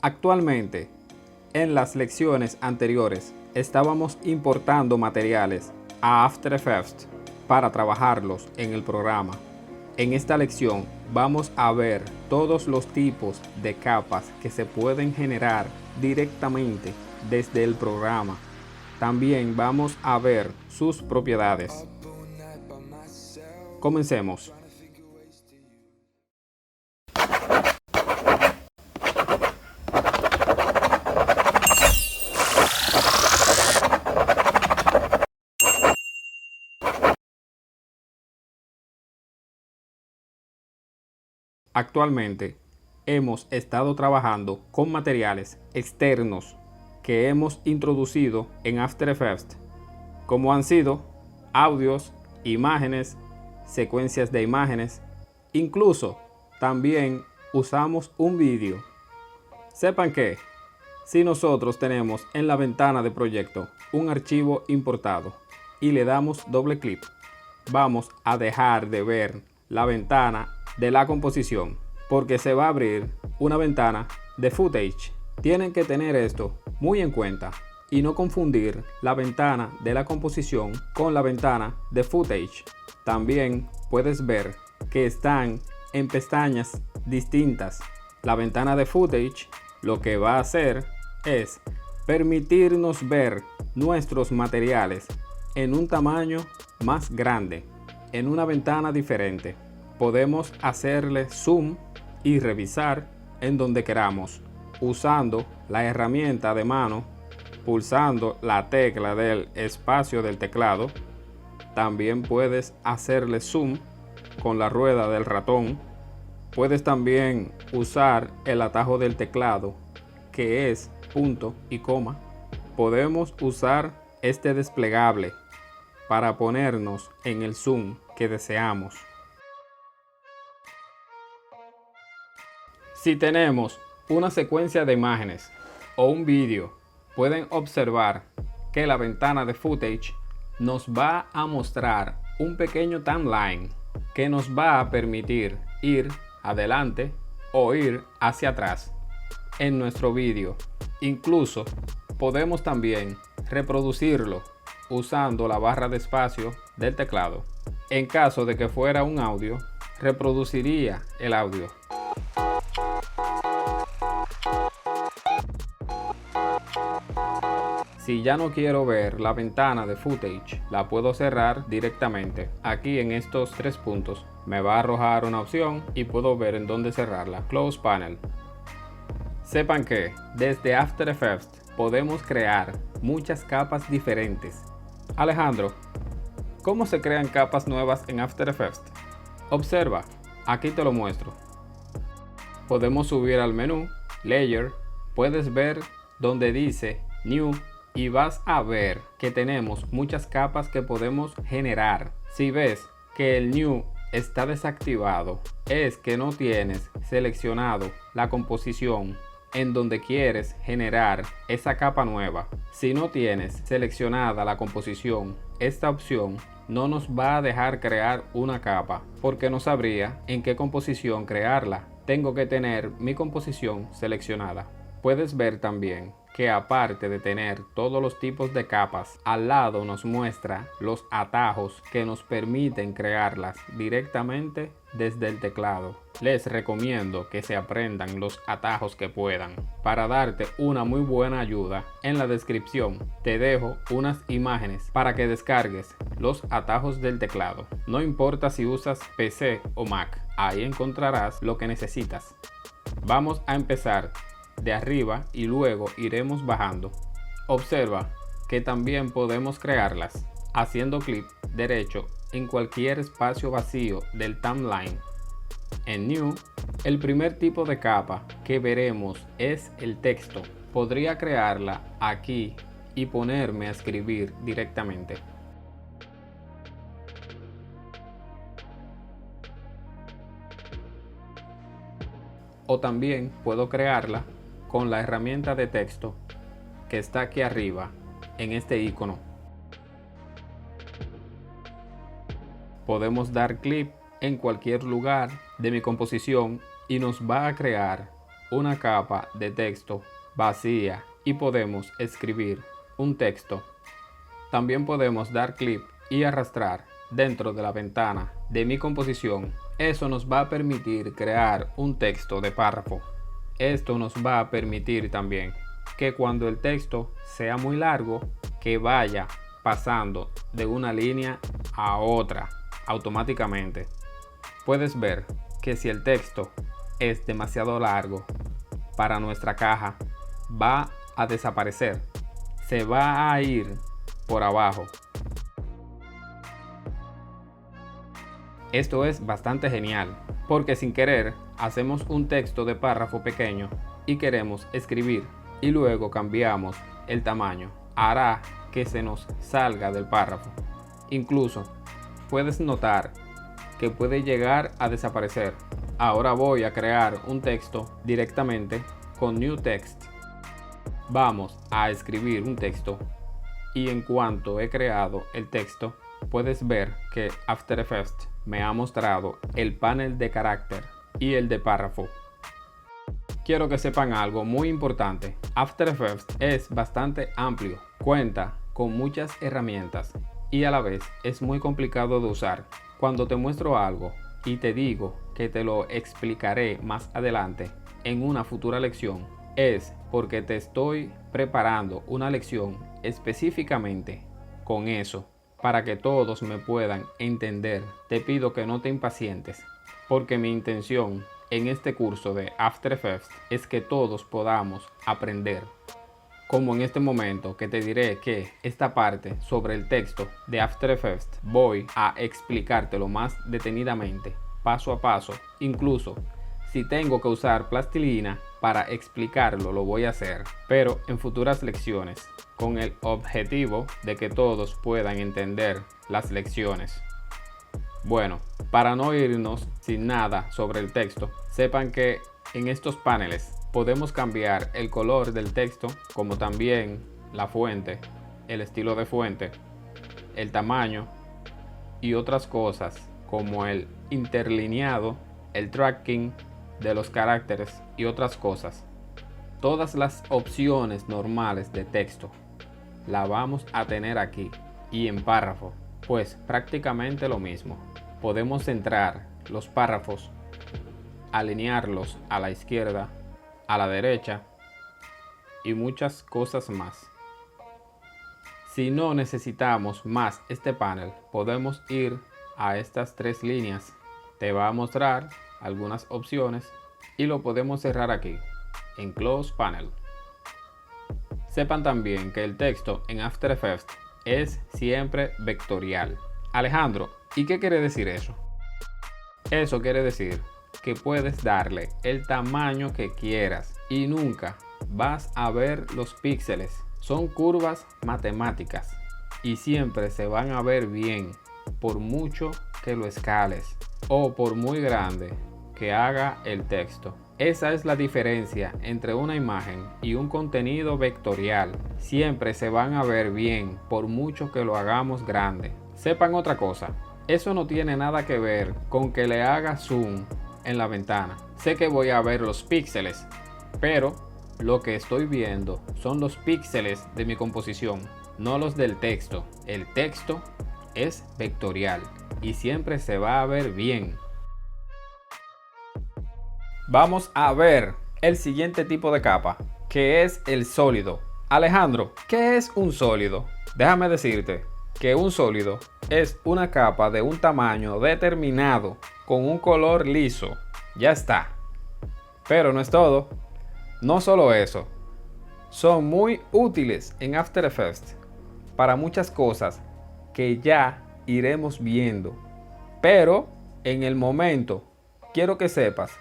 Actualmente, en las lecciones anteriores, estábamos importando materiales a After Effects para trabajarlos en el programa. En esta lección vamos a ver todos los tipos de capas que se pueden generar directamente desde el programa. También vamos a ver sus propiedades. Comencemos. Actualmente hemos estado trabajando con materiales externos que hemos introducido en After Effects, como han sido audios, imágenes, secuencias de imágenes, incluso también usamos un vídeo. Sepan que si nosotros tenemos en la ventana de proyecto un archivo importado y le damos doble clic, vamos a dejar de ver la ventana de la composición porque se va a abrir una ventana de footage. Tienen que tener esto muy en cuenta y no confundir la ventana de la composición con la ventana de footage. También puedes ver que están en pestañas distintas. La ventana de footage lo que va a hacer es permitirnos ver nuestros materiales en un tamaño más grande, en una ventana diferente. Podemos hacerle zoom y revisar en donde queramos usando la herramienta de mano, pulsando la tecla del espacio del teclado. También puedes hacerle zoom con la rueda del ratón. Puedes también usar el atajo del teclado, que es punto y coma. Podemos usar este desplegable para ponernos en el zoom que deseamos. Si tenemos una secuencia de imágenes o un vídeo, pueden observar que la ventana de footage nos va a mostrar un pequeño timeline que nos va a permitir ir adelante o ir hacia atrás en nuestro vídeo. Incluso podemos también reproducirlo usando la barra de espacio del teclado. En caso de que fuera un audio, reproduciría el audio. Si ya no quiero ver la ventana de footage, la puedo cerrar directamente. Aquí en estos tres puntos me va a arrojar una opción y puedo ver en dónde cerrarla. Close Panel. Sepan que desde After Effects podemos crear muchas capas diferentes. Alejandro, ¿cómo se crean capas nuevas en After Effects? Observa, aquí te lo muestro. Podemos subir al menú, Layer, puedes ver donde dice New y vas a ver que tenemos muchas capas que podemos generar. Si ves que el New está desactivado, es que no tienes seleccionado la composición en donde quieres generar esa capa nueva. Si no tienes seleccionada la composición, esta opción no nos va a dejar crear una capa porque no sabría en qué composición crearla. Tengo que tener mi composición seleccionada. Puedes ver también que aparte de tener todos los tipos de capas, al lado nos muestra los atajos que nos permiten crearlas directamente desde el teclado. Les recomiendo que se aprendan los atajos que puedan. Para darte una muy buena ayuda, en la descripción te dejo unas imágenes para que descargues los atajos del teclado. No importa si usas PC o Mac, ahí encontrarás lo que necesitas. Vamos a empezar de arriba y luego iremos bajando. Observa que también podemos crearlas haciendo clic derecho en cualquier espacio vacío del timeline. En New, el primer tipo de capa que veremos es el texto. Podría crearla aquí y ponerme a escribir directamente. O también puedo crearla con la herramienta de texto que está aquí arriba en este icono. Podemos dar clic en cualquier lugar de mi composición y nos va a crear una capa de texto vacía y podemos escribir un texto. También podemos dar clic y arrastrar dentro de la ventana de mi composición. Eso nos va a permitir crear un texto de párrafo. Esto nos va a permitir también que cuando el texto sea muy largo, que vaya pasando de una línea a otra automáticamente. Puedes ver que si el texto es demasiado largo para nuestra caja, va a desaparecer, se va a ir por abajo. Esto es bastante genial, porque sin querer hacemos un texto de párrafo pequeño y queremos escribir y luego cambiamos el tamaño. Hará que se nos salga del párrafo. Incluso puedes notar que puede llegar a desaparecer. Ahora voy a crear un texto directamente con New Text. Vamos a escribir un texto y en cuanto he creado el texto, puedes ver que After Effects me ha mostrado el panel de carácter y el de párrafo. Quiero que sepan algo muy importante. After Effects es bastante amplio, cuenta con muchas herramientas y a la vez es muy complicado de usar. Cuando te muestro algo y te digo que te lo explicaré más adelante en una futura lección, es porque te estoy preparando una lección específicamente con eso, para que todos me puedan entender. Te pido que no te impacientes, porque mi intención en este curso de After Effects es que todos podamos aprender. Como en este momento que te diré que esta parte sobre el texto de After Effects voy a explicártelo más detenidamente, paso a paso. Incluso si tengo que usar plastilina para explicarlo, lo voy a hacer, pero en futuras lecciones, con el objetivo de que todos puedan entender las lecciones. Bueno, para no irnos sin nada sobre el texto, sepan que en estos paneles podemos cambiar el color del texto, como también la fuente, el estilo de fuente, el tamaño y otras cosas como el interlineado, el tracking de los caracteres y otras cosas. Todas las opciones normales de texto la vamos a tener aquí, y en párrafo pues prácticamente lo mismo. Podemos centrar los párrafos, alinearlos a la izquierda, a la derecha y muchas cosas más. Si no necesitamos más este panel, podemos ir a estas tres líneas. Te va a mostrar algunas opciones y lo podemos cerrar aquí en Close Panel. Sepan también que el texto en After Effects es siempre vectorial. Alejandro, ¿y qué quiere decir eso? Eso quiere decir que puedes darle el tamaño que quieras y nunca vas a ver los píxeles. Son curvas matemáticas y siempre se van a ver bien por mucho que lo escales o por muy grande que haga el texto. Esa es la diferencia entre una imagen y un contenido vectorial. Siempre se van a ver bien por mucho que lo hagamos grande. Sepan otra cosa, eso no tiene nada que ver con que le haga zoom en la ventana. Sé que voy a ver los píxeles, pero lo que estoy viendo son los píxeles de mi composición, no los del texto. El texto es vectorial y siempre se va a ver bien. Vamos a ver el siguiente tipo de capa, que es el sólido. Alejandro, ¿qué es un sólido? Déjame decirte que un sólido es una capa de un tamaño determinado con un color liso. Ya está. Pero no es todo. No solo eso. Son muy útiles en After Effects para muchas cosas que ya iremos viendo. Pero en el momento quiero que sepas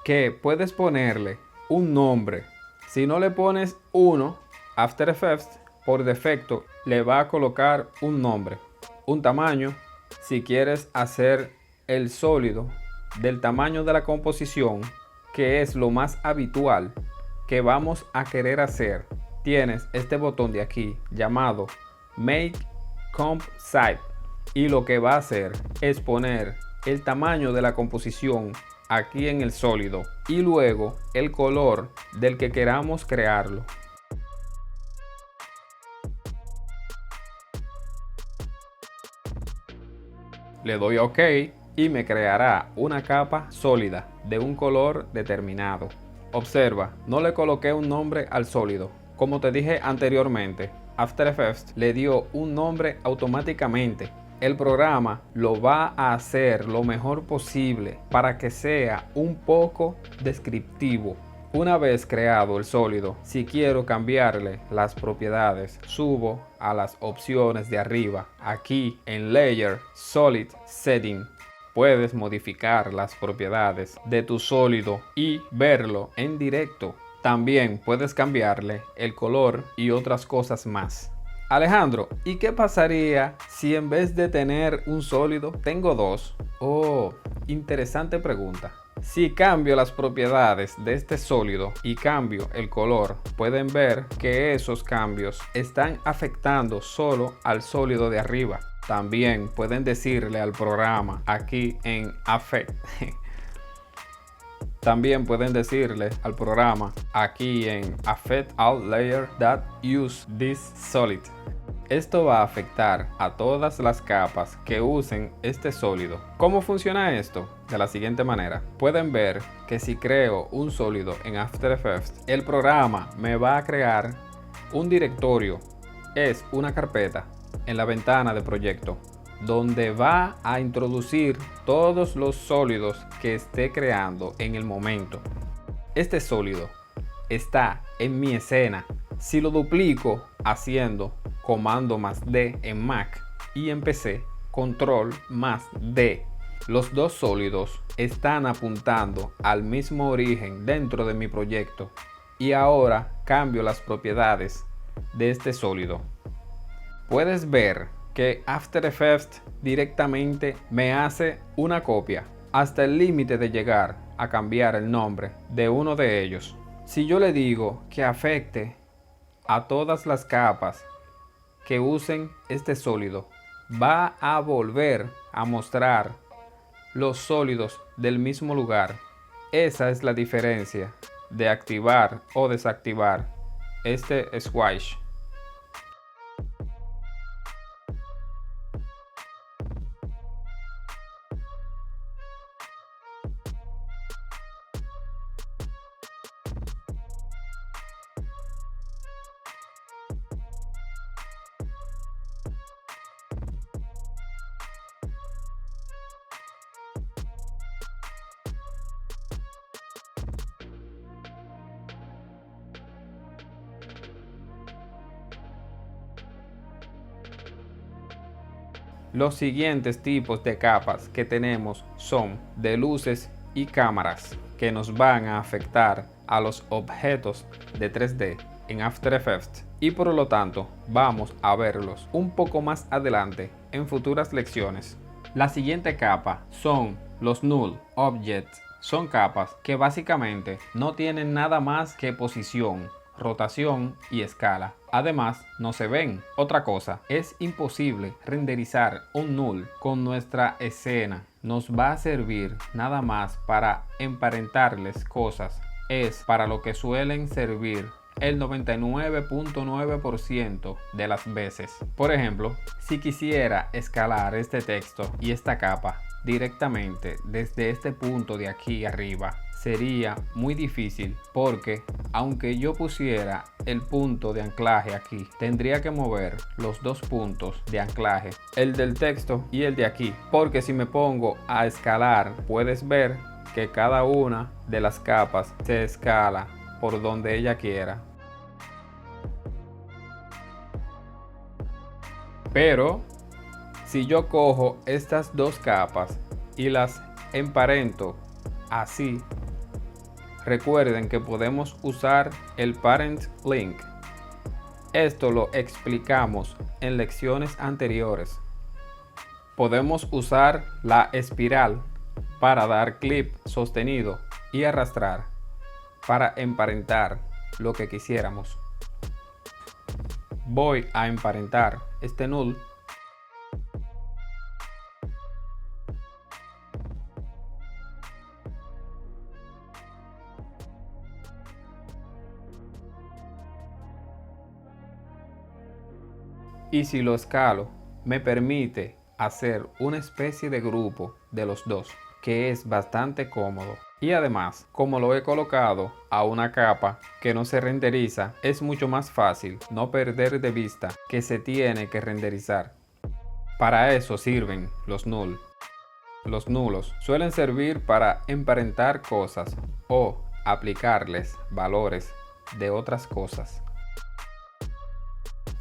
que puedes ponerle un nombre. Si no le pones uno, After Effects por defecto le va a colocar un nombre, un tamaño. Si quieres hacer el sólido del tamaño de la composición, que es lo más habitual que vamos a querer hacer, tienes este botón de aquí llamado Make Comp Size, y lo que va a hacer es poner el tamaño de la composición aquí en el sólido y luego el color del que queramos crearlo. Le doy a OK y me creará una capa sólida de un color determinado. Observa, no le coloqué un nombre al sólido. Como te dije anteriormente, After Effects le dio un nombre automáticamente. El programa lo va a hacer lo mejor posible para que sea un poco descriptivo. Una vez creado el sólido, si quiero cambiarle las propiedades, subo a las opciones de arriba, aquí en Layer, Solid Setting. Puedes modificar las propiedades de tu sólido y verlo en directo. También puedes cambiarle el color y otras cosas más. Alejandro, ¿y qué pasaría si en vez de tener un sólido tengo dos? Oh, interesante pregunta. Si cambio las propiedades de este sólido y cambio el color, pueden ver que esos cambios están afectando solo al sólido de arriba. También pueden decirle al programa aquí en Affect. También pueden decirle al programa aquí en Affect All Layer that use this solid. Esto va a afectar a todas las capas que usen este sólido. ¿Cómo funciona esto? De la siguiente manera. Pueden ver que si creo un sólido en After Effects, el programa me va a crear un directorio. Es una carpeta en la ventana de proyecto donde va a introducir todos los sólidos que esté creando en el momento. Este sólido está en mi escena. Si lo duplico haciendo comando más D en Mac y en PC, control más D. Los dos sólidos están apuntando al mismo origen dentro de mi proyecto. Y ahora cambio las propiedades de este sólido. Puedes ver que After Effects directamente me hace una copia hasta el límite de llegar a cambiar el nombre de uno de ellos. Si yo le digo que afecte a todas las capas que usen este sólido, va a volver a mostrar los sólidos del mismo lugar. Esa es la diferencia de activar o desactivar este squash. Los siguientes tipos de capas que tenemos son de luces y cámaras que nos van a afectar a los objetos de 3D en After Effects y por lo tanto vamos a verlos un poco más adelante en futuras lecciones. La siguiente capa son los Null Objects. Son capas que básicamente no tienen nada más que posición, rotación y escala. Además, no se ven. Otra cosa, es imposible renderizar un null con nuestra escena. Nos va a servir nada más para emparentarles cosas. Es para lo que suelen servir el 99.9% de las veces. Por ejemplo, si quisiera escalar este texto y esta capa directamente desde este punto de aquí arriba, sería muy difícil porque aunque yo pusiera el punto de anclaje aquí, tendría que mover los dos puntos de anclaje, el del texto y el de aquí, porque si me pongo a escalar, puedes ver que cada una de las capas se escala por donde ella quiera. Pero si yo cojo estas dos capas y las emparento así, recuerden que podemos usar el Parent Link. Esto lo explicamos en lecciones anteriores. Podemos usar la espiral para dar clic sostenido y arrastrar para emparentar lo que quisiéramos. Voy a emparentar este null. y si lo escalo me permite hacer una especie de grupo de los dos, que es bastante cómodo. Y además, como lo he colocado a una capa que no se renderiza, es mucho más fácil no perder de vista que se tiene que renderizar. Para eso sirven los null. Los nulos suelen servir para emparentar cosas o aplicarles valores de otras cosas.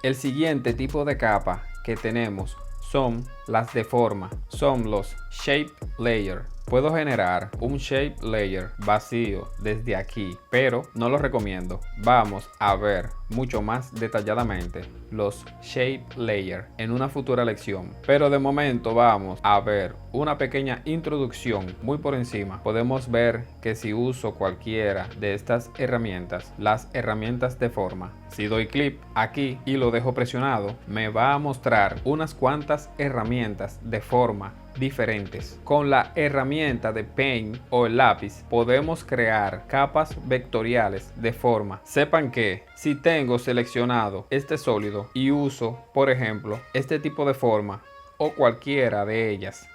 El siguiente tipo de capa que tenemos son las de forma, son los shape layer. Puedo generar un shape layer vacío desde aquí, pero no lo recomiendo. Vamos a ver mucho más detalladamente los shape layer en una futura lección, pero de momento vamos a ver una pequeña introducción muy por encima. Podemos ver que si uso cualquiera de estas herramientas, las herramientas de forma, si doy clic aquí y lo dejo presionado, me va a mostrar unas cuantas herramientas de forma diferentes. Con la herramienta de Paint o el lápiz podemos crear capas vectoriales de forma. Sepan que si tengo seleccionado este sólido y uso, por ejemplo, este tipo de forma o cualquiera de ellas,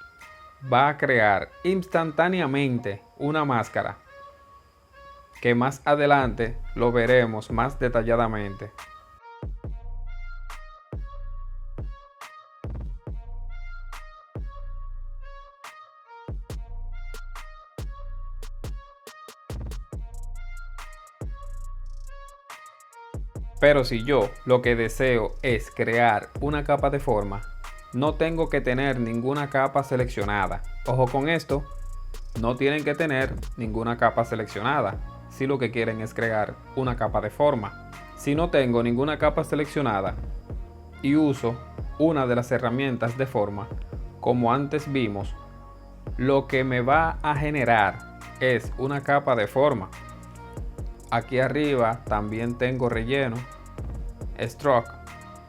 va a crear instantáneamente una máscara que más adelante lo veremos más detalladamente. Pero si yo lo que deseo es crear una capa de forma, no tengo que tener ninguna capa seleccionada. Ojo con esto, no tienen que tener ninguna capa seleccionada si lo que quieren es crear una capa de forma. Si no tengo ninguna capa seleccionada y uso una de las herramientas de forma, como antes vimos, lo que me va a generar es una capa de forma. Aquí arriba también tengo relleno, stroke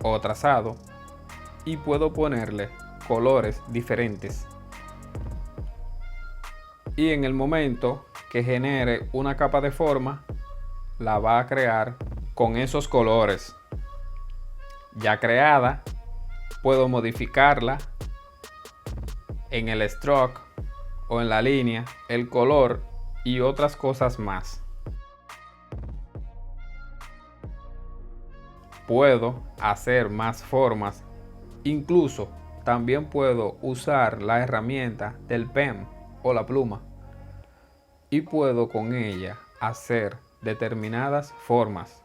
o trazado, y puedo ponerle colores diferentes. Y en el momento que genere una capa de forma, la va a crear con esos colores. Ya creada, puedo modificarla en el stroke o en la línea, el color y otras cosas más. Puedo hacer más formas, incluso también puedo usar la herramienta del pen o la pluma y puedo con ella hacer determinadas formas.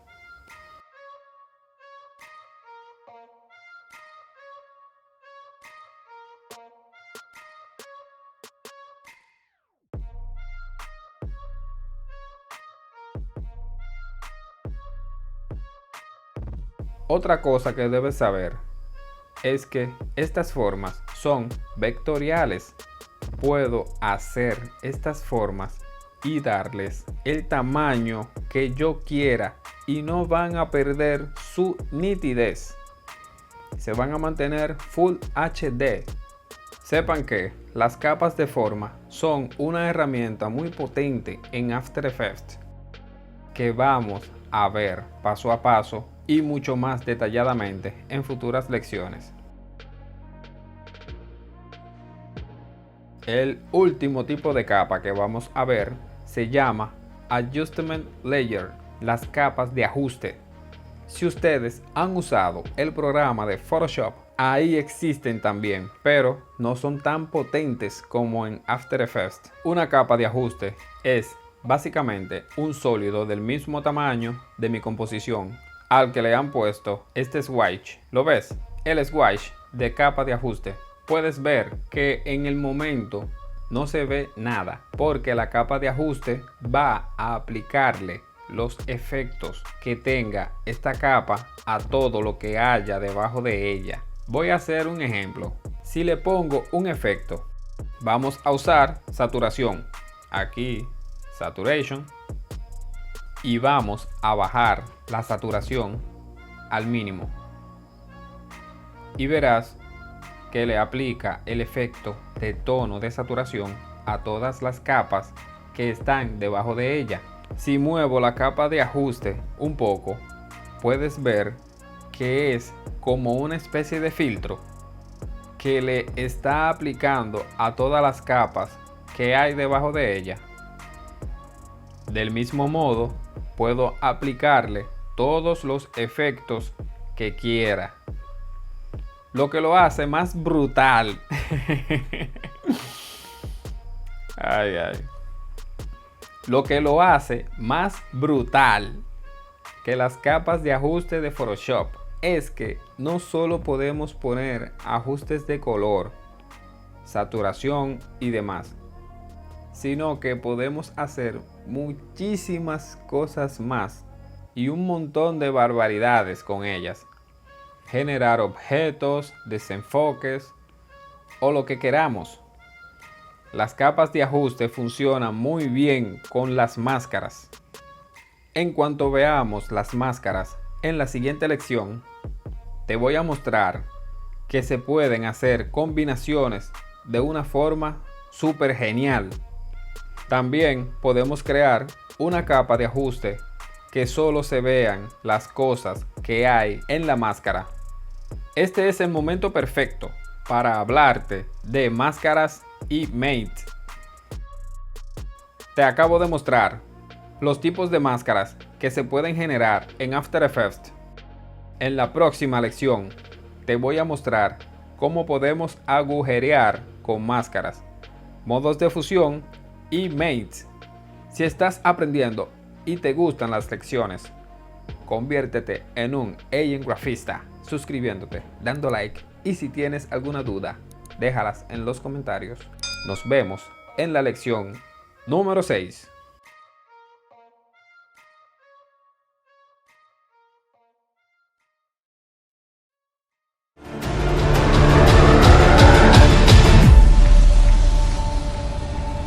Otra cosa que debes saber es que estas formas son vectoriales. Puedo hacer estas formas y darles el tamaño que yo quiera y no van a perder su nitidez. Se van a mantener Full HD. Sepan que las capas de forma son una herramienta muy potente en After Effects que vamos a ver paso a paso y mucho más detalladamente en futuras lecciones. El último tipo de capa que vamos a ver se llama Adjustment Layer, las capas de ajuste. Si ustedes han usado el programa de Photoshop, ahí existen también, pero no son tan potentes como en After Effects. Una capa de ajuste es básicamente un sólido del mismo tamaño de mi composición al que le han puesto este swatch. ¿Lo ves? El swatch de capa de ajuste. Puedes ver que en el momento no se ve nada porque la capa de ajuste va a aplicarle los efectos que tenga esta capa a todo lo que haya debajo de ella. Voy a hacer un ejemplo. Si le pongo un efecto, vamos a usar saturación. Aquí, saturation. Y vamos a bajar la saturación al mínimo. Y verás que le aplica el efecto de tono de saturación a todas las capas que están debajo de ella. Si muevo la capa de ajuste un poco, puedes ver que es como una especie de filtro que le está aplicando a todas las capas que hay debajo de ella. Del mismo modo, puedo aplicarle todos los efectos que quiera, lo que lo hace más brutal. Ay, ay. Lo que lo hace más brutal que las capas de ajuste de Photoshop es que no solo podemos poner ajustes de color, saturación y demás, sino que podemos hacer muchísimas cosas más y un montón de barbaridades con ellas. Generar objetos, desenfoques o lo que queramos. Las capas de ajuste funcionan muy bien con las máscaras. En cuanto veamos las máscaras en la siguiente lección, te voy a mostrar que se pueden hacer combinaciones de una forma súper genial. También podemos crear una capa de ajuste que solo se vean las cosas que hay en la máscara. Este es el momento perfecto para hablarte de máscaras y Mate. Te acabo de mostrar los tipos de máscaras que se pueden generar en After Effects. En la próxima lección te voy a mostrar cómo podemos agujerear con máscaras, modos de fusión y Mates. Si estás aprendiendo y te gustan las lecciones, conviértete en un Agent Grafista suscribiéndote, dando like, y si tienes alguna duda, déjalas en los comentarios. Nos vemos en la lección número 6.